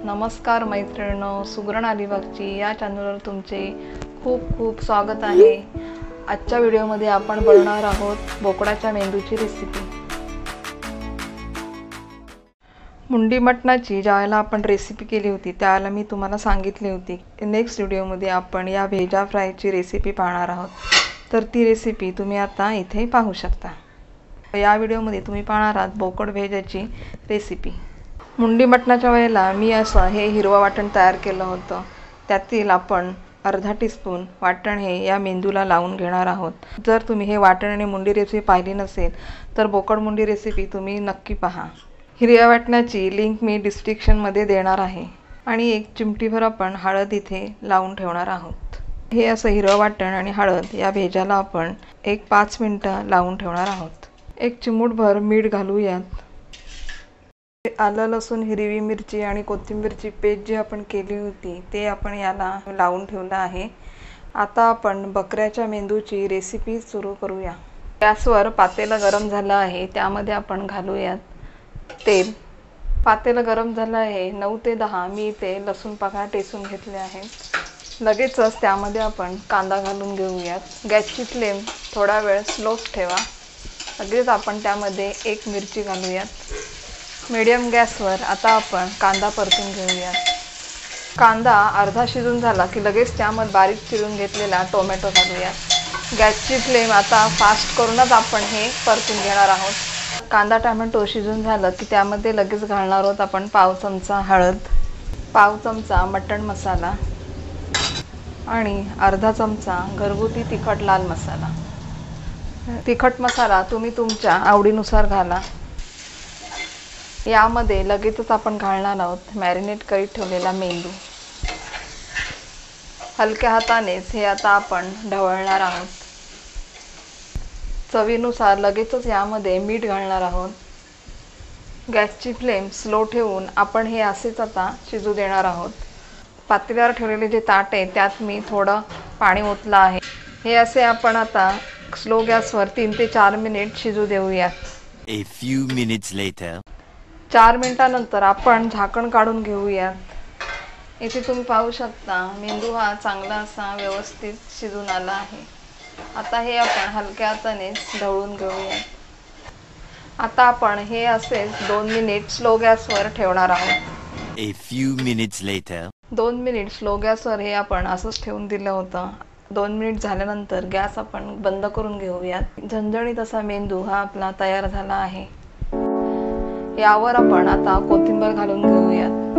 नमस्कार मैत्रिणींनो, सुगरण अलिबागची या चॅनलवर तुमचे खूप खूप स्वागत आहे। आजच्या व्हिडिओमध्ये आपण बनवणार आहोत बोकडाच्या मेंदूची रेसिपी। मुंडी मटणाची ज्यावेळेला आपण रेसिपी केली होती त्यावेळेला मी तुम्हाला सांगितले होते नेक्स्ट व्हिडिओमध्ये आपण या भेजा फ्रायची रेसिपी पाहणार आहोत। तर ती रेसिपी तुम्ही आता इथे पाहू शकता। या व्हिडिओमध्ये तुम्ही पाहणार आहात बोकड भेजाची रेसिपी। मुंडी मटणाच्या वेळेला मी असं हे हिरवा वाटण तयार केलं होतं। त्यातील आपण अर्धा टीस्पून वाटण हे या मेंदूला लावून घेणार आहोत। जर तुम्ही हे वाटण आणि मुंडी रेसिपी पाहिली नसेल तर बोकड मुंडी रेसिपी तुम्ही नक्की पहा। हिरव्या वाटणाची लिंक मी डिस्क्रिप्शनमध्ये देणार आहे। आणि एक चिमटीभर आपण हळद इथे लावून ठेवणार आहोत। हे असं हिरवं वाटण आणि हळद या भेजाला आपण 5 मिनिटं लावून ठेवणार आहोत। एक चिमूटभर मीठ घालूयात। आलं लसूण हिरवी मिरची आणि कोथिंबीरची पेस्ट जी आपण केली होती ते आपण याला लावून ठेवलं आहे। आता आपण बकऱ्याच्या मेंदूची रेसिपी सुरू करूया। गॅसवर पातेलं गरम झालं आहे, त्यामध्ये आपण घालूयात तेल। पातेलं गरम झालं आहे। 9 ते 10 मी ते लसूण पाकळ्या टेचून घेतले आहेत। लगेचच त्यामध्ये आपण कांदा घालून घेऊयात। गॅसची फ्लेम थोडा वेळ स्लोच ठेवा। लगेच आपण त्यामध्ये एक मिरची घालूयात। मीडियम गॅसवर आता आपण कांदा परतून घेऊया। कांदा अर्धा शिजून झाला की लगेच त्यामध्ये बारीक चिरून घेतलेला टोमॅटो घालूया। गॅसची फ्लेम आता फास्ट करूनच आपण हे परतून घेणार आहोत। कांदा टोमॅटो शिजून झालं की त्यामध्ये लगेच घालणार आहोत आपण पाव चमचा हळद, पाव चमचा मटण मसाला आणि अर्धा चमचा घरगुती तिखट लाल मसाला। तिखट मसाला तुम्ही तुमच्या आवडीनुसार घाला। यामध्ये लगेचच आपण घालणार आहोत मॅरिनेट करीत ठेवलेला मेंदू। हलक्या हातानेच हे आता आपण ढवळणार आहोत। चवीनुसार लगेचच यामध्ये मीठ घालणार आहोत। गॅसची फ्लेम स्लो ठेवून आपण हे असेच आता शिजू देणार आहोत। पातेल्यावर ठेवलेले जे ताट आहे त्यात मी थोडं पाणी ओतलं आहे। हे असे आपण आता स्लो गॅसवर 3 ते 4 मिनिट शिजू देऊयात। A few minutes later. 4 मिनिटांनंतर आपण झाकण काढून घेऊयात। इथे तुम्ही पाहू शकता मेंदू हा चांगला असा व्यवस्थित शिजून आला आहे। आता हे आपण हलक्या हाताने ढवळून घेऊयात। आता आपण हे असेच 2 मिनिट स्लो गॅसवर ठेवणार आहोत। A few minutes later. 2 minute slow गॅसवर हे आपण असंच ठेवून दिलं होतं। 2 मिनिट झाल्यानंतर गॅस आपण बंद करून घेऊयात। झणझणीत असा मेंदू हा आपला तयार झाला आहे। यावर आपण आता कोथिंबीर घालून घेऊयात।